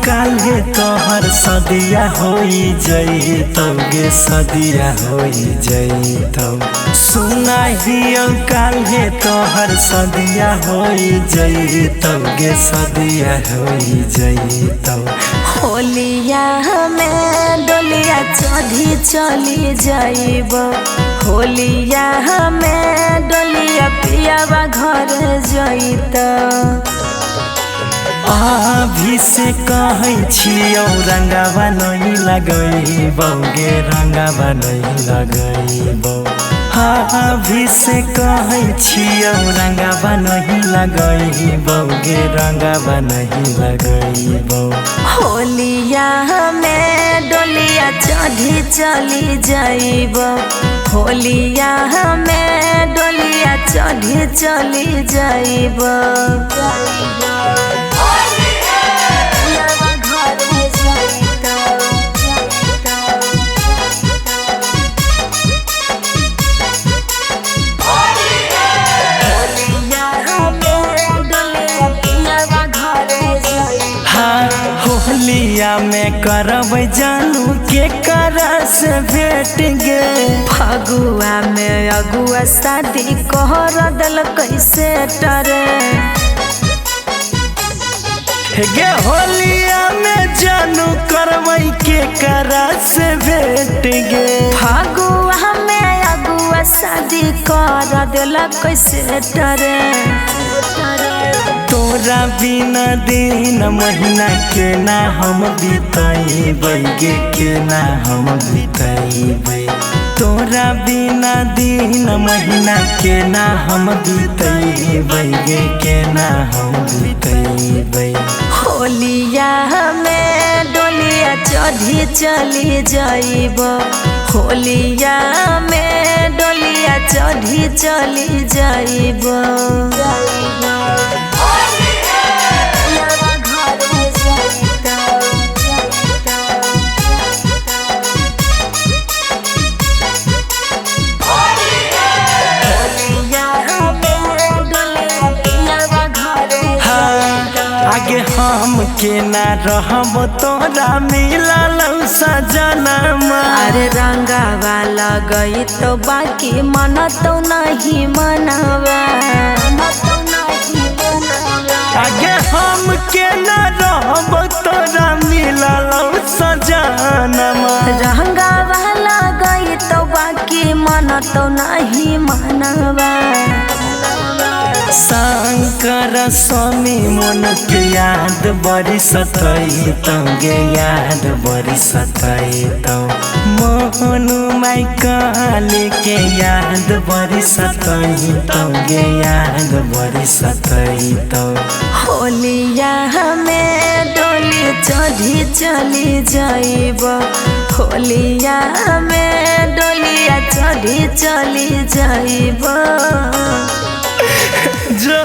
काल्हे तोहर सदिया होई जइतौ गे सदिया होई जइतौ सुनाहियो काल्हे तोहर सदिया होई जइतौ गे सदिया होई जइतौ। होलिया हमें डोलिया चढ़ी चली जाइब, होलिया हमें डोलिया पियावा घर जइत। अभी से कहै छियौ रंगावा नहीं लगैबौ गे रंगावा नहीं लगैबौ। अभी से कहै छियौ रंगावा नहीं लगैबौ गे रंगावा नहीं लगैबौ। होलिया हमें डोलिया चढ़ी चली जाइब, होलिया हमें डोलिया चढ़ी चली जाइब। होलिया में करब जानू के करा से भेट गे। फगुआ में अगुआ शादी कर दिल कैसे टरे गे। होलिया में जानू करबै के करा से भेट गे। फगुआ में अगुआ शादी कर दिल कैसे टरे। तोरा बिना दिन महीना के ना हम बितैबै गे के ना हम बितैबै। तोरा बिना दिन महीना के ना हम बितैबै गे के ना हम बितैबै। होलिया हमें डोलिया चढ़ी चली जाइब, होलिया में डोलिया चढ़ी चली जाइब। आगे हम के ना रहब तोरा मिलल सजनमा। अरे रंगावा लगई तो बाकी मन तो नहीं मनवा। आगे हम के ना रहब तोरा मिलल सजनमा। रंगावा लगई तो बाकी मन तो नहीं मनवा। शंकर स्वामी मन के याद बड़ी सतैतौ गे याद बड़ी सतैतौ। मोहनु माई काली के याद बड़ी सतैतौ गे याद बड़ी सतैतौ। होलिया हमें डोली चढ़ी चली जाइब, होलिया हमें डोलिया चढ़ी चली जाइब। जो